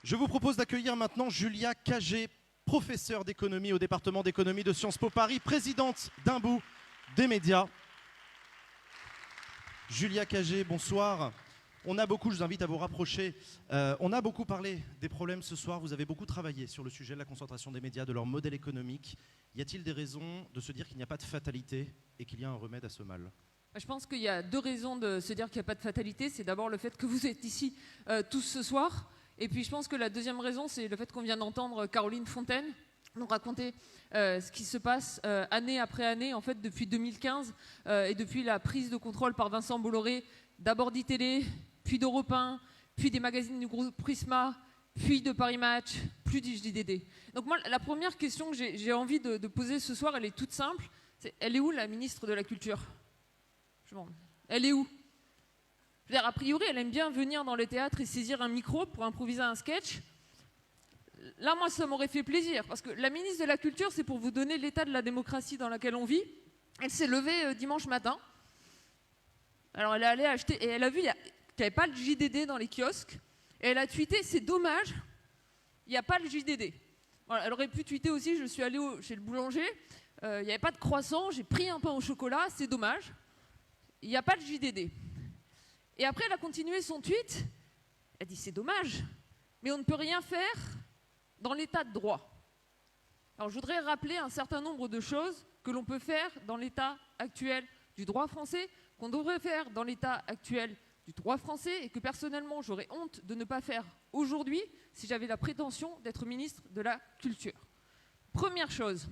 Je vous propose d'accueillir maintenant Julia Cagé, professeure d'économie au département d'économie de Sciences Po Paris, présidente d'un bout des médias. Julia Cagé, bonsoir. On a beaucoup, je vous invite à vous rapprocher, on a beaucoup parlé des problèmes ce soir. Vous avez beaucoup travaillé sur le sujet de la concentration des médias, de leur modèle économique. Y a-t-il des raisons de se dire qu'il n'y a pas de fatalité et qu'il y a un remède à ce mal ? Je pense qu'il y a deux raisons de se dire qu'il n'y a pas de fatalité. C'est d'abord le fait que vous êtes ici tous ce soir. Et puis je pense que la deuxième raison, c'est le fait qu'on vient d'entendre Caroline Fontaine nous raconter ce qui se passe année après année, en fait, depuis 2015 et depuis la prise de contrôle par Vincent Bolloré, d'abord d'ITélé, puis d'Europe 1, puis des magazines du groupe Prisma, puis de Paris Match, puis du JDD. Donc moi, la première question que j'ai envie de poser ce soir, elle est toute simple. Elle est où la ministre de la Culture ? Elle est où ? Je veux dire, a priori, elle aime bien venir dans les théâtres et saisir un micro pour improviser un sketch. Là, moi, ça m'aurait fait plaisir, parce que la ministre de la Culture, c'est pour vous donner l'état de la démocratie dans laquelle on vit. Elle s'est levée dimanche matin. Alors, elle est allée acheter, et elle a vu qu'il n'y avait pas le JDD dans les kiosques, et elle a tweeté, c'est dommage, il n'y a pas le JDD. Voilà, elle aurait pu tweeter aussi, je suis allée chez le boulanger, il n'y avait pas de croissant, j'ai pris un pain au chocolat, c'est dommage, il n'y a pas le JDD. Et après, elle a continué son tweet, elle dit, c'est dommage, mais on ne peut rien faire dans l'état de droit. Alors je voudrais rappeler un certain nombre de choses que l'on peut faire dans l'état actuel du droit français, qu'on devrait faire dans l'état actuel du droit français et que personnellement j'aurais honte de ne pas faire aujourd'hui si j'avais la prétention d'être ministre de la Culture. Première chose,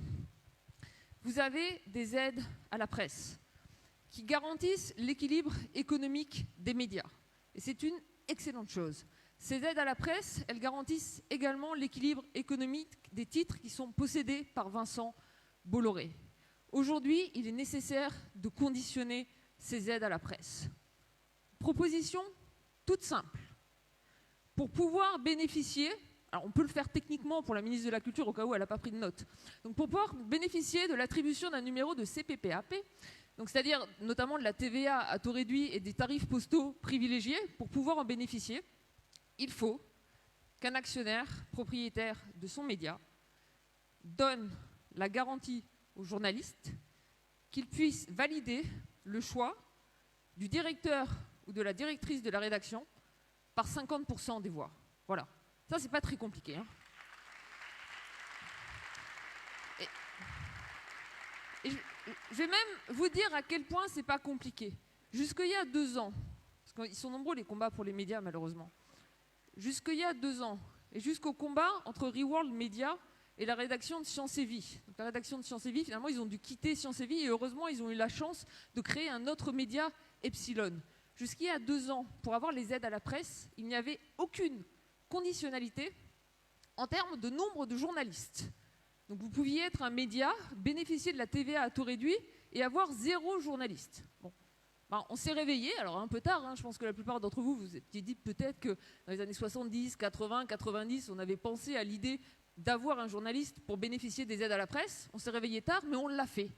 vous avez des aides à la presse qui garantissent l'équilibre économique des médias. Et c'est une excellente chose. Ces aides à la presse, elles garantissent également l'équilibre économique des titres qui sont possédés par Vincent Bolloré. Aujourd'hui, il est nécessaire de conditionner ces aides à la presse. Proposition toute simple. Pour pouvoir bénéficier, alors on peut le faire techniquement pour la ministre de la Culture au cas où elle n'a pas pris de notes, donc pour pouvoir bénéficier de l'attribution d'un numéro de CPPAP, donc c'est-à-dire notamment de la TVA à taux réduit et des tarifs postaux privilégiés, pour pouvoir en bénéficier, il faut qu'un actionnaire propriétaire de son média donne la garantie aux journalistes qu'il puisse valider le choix du directeur ou de la directrice de la rédaction par 50% des voix. Voilà. Ça, c'est pas très compliqué. Hein. Et je vais même vous dire à quel point c'est pas compliqué. Jusqu'il y a 2 ans, parce qu'ils sont nombreux les combats pour les médias malheureusement, jusqu'il y a 2 ans, et jusqu'au combat entre Reworld Media et la rédaction de Science et Vie. Donc la rédaction de Science et Vie, finalement, ils ont dû quitter Science et Vie, et heureusement, ils ont eu la chance de créer un autre média, Epsilon. Jusqu'il y a 2 ans, pour avoir les aides à la presse, il n'y avait aucune conditionnalité en termes de nombre de journalistes. Donc vous pouviez être un média, bénéficier de la TVA à taux réduit et avoir 0 journaliste. Bon. Ben, on s'est réveillé, alors un peu tard, hein, je pense que la plupart d'entre vous vous étiez dit peut-être que dans les années 70, 80, 90, on avait pensé à l'idée d'avoir un journaliste pour bénéficier des aides à la presse. On s'est réveillé tard, mais on l'a fait.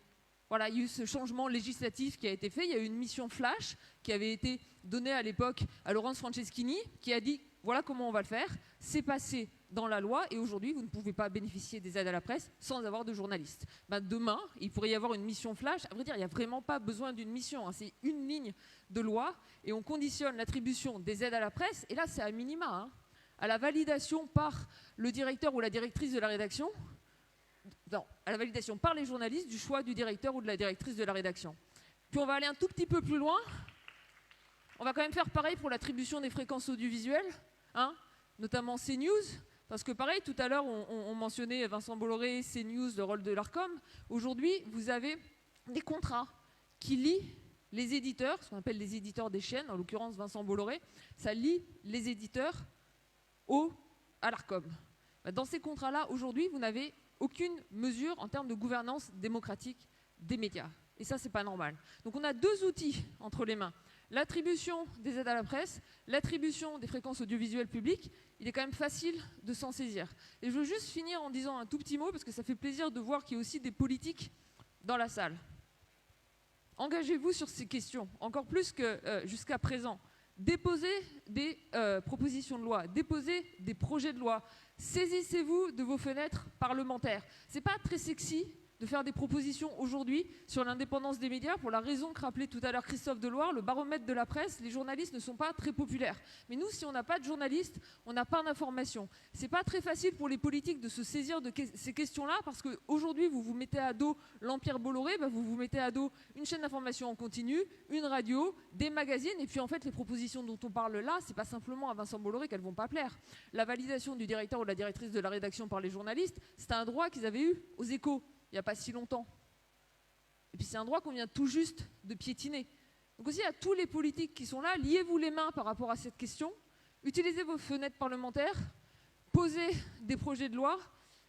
Voilà, il y a eu ce changement législatif qui a été fait, il y a eu une mission flash qui avait été donnée à l'époque à Laurence Franceschini, qui a dit voilà comment on va le faire, c'est passé dans la loi et aujourd'hui vous ne pouvez pas bénéficier des aides à la presse sans avoir de journaliste. Ben, demain, il pourrait y avoir une mission flash, à vrai dire il n'y a vraiment pas besoin d'une mission, hein. C'est une ligne de loi et on conditionne l'attribution des aides à la presse et là c'est à minima, hein, à la validation par le directeur ou la directrice de la rédaction, non, à la validation par les journalistes du choix du directeur ou de la directrice de la rédaction. Puis on va aller un tout petit peu plus loin, on va quand même faire pareil pour l'attribution des fréquences audiovisuelles, hein, notamment CNews, parce que pareil, tout à l'heure, on mentionnait Vincent Bolloré, CNews, le rôle de l'Arcom. Aujourd'hui, vous avez des contrats qui lient les éditeurs, ce qu'on appelle les éditeurs des chaînes, en l'occurrence Vincent Bolloré, ça lie les éditeurs à l'Arcom. Dans ces contrats-là, aujourd'hui, vous n'avez aucune mesure en termes de gouvernance démocratique des médias. Et ça, c'est pas normal. Donc on a 2 outils entre les mains. L'attribution des aides à la presse, l'attribution des fréquences audiovisuelles publiques, il est quand même facile de s'en saisir. Et je veux juste finir en disant un tout petit mot, parce que ça fait plaisir de voir qu'il y a aussi des politiques dans la salle. Engagez-vous sur ces questions, encore plus que jusqu'à présent. déposez des propositions de loi, déposez des projets de loi, saisissez-vous de vos fenêtres parlementaires. C'est pas très sexy de faire des propositions aujourd'hui sur l'indépendance des médias, pour la raison que rappelait tout à l'heure Christophe Deloire, le baromètre de la presse, les journalistes ne sont pas très populaires. Mais nous, si on n'a pas de journalistes, on n'a pas d'information. C'est pas très facile pour les politiques de se saisir de ces questions-là, parce qu'aujourd'hui, vous vous mettez à dos l'Empire Bolloré, vous vous mettez à dos une chaîne d'information en continu, une radio, des magazines, et puis en fait, les propositions dont on parle là, c'est pas simplement à Vincent Bolloré qu'elles vont pas plaire. La validation du directeur ou de la directrice de la rédaction par les journalistes, c'était un droit qu'ils avaient eu aux Échos il n'y a pas si longtemps. Et puis c'est un droit qu'on vient tout juste de piétiner. Donc aussi à tous les politiques qui sont là, liez-vous les mains par rapport à cette question, utilisez vos fenêtres parlementaires, posez des projets de loi,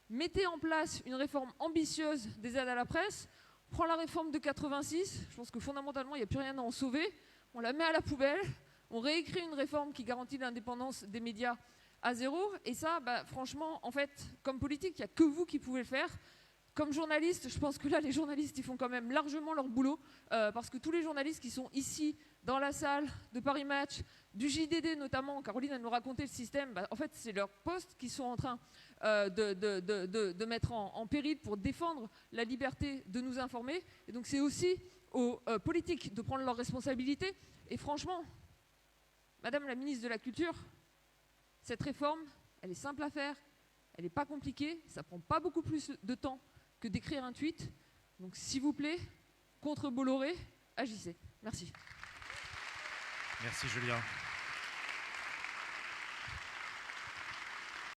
mettez en place une réforme ambitieuse des aides à la presse. On prend la réforme de 86, je pense que fondamentalement il n'y a plus rien à en sauver, on la met à la poubelle, on réécrit une réforme qui garantit l'indépendance des médias à zéro, et ça, franchement, en fait, comme politique, il n'y a que vous qui pouvez le faire. Comme journaliste, je pense que là, les journalistes, ils font quand même largement leur boulot, parce que tous les journalistes qui sont ici, dans la salle de Paris Match, du JDD notamment, Caroline, elle nous racontait le système, en fait, c'est leurs postes qui sont en train de mettre en péril pour défendre la liberté de nous informer. Et donc, c'est aussi aux politiques de prendre leurs responsabilités. Et franchement, Madame la ministre de la Culture, cette réforme, elle est simple à faire, elle n'est pas compliquée, ça ne prend pas beaucoup plus de temps que d'écrire un tweet. Donc, s'il vous plaît, contre Bolloré, agissez. Merci. Merci, Julia.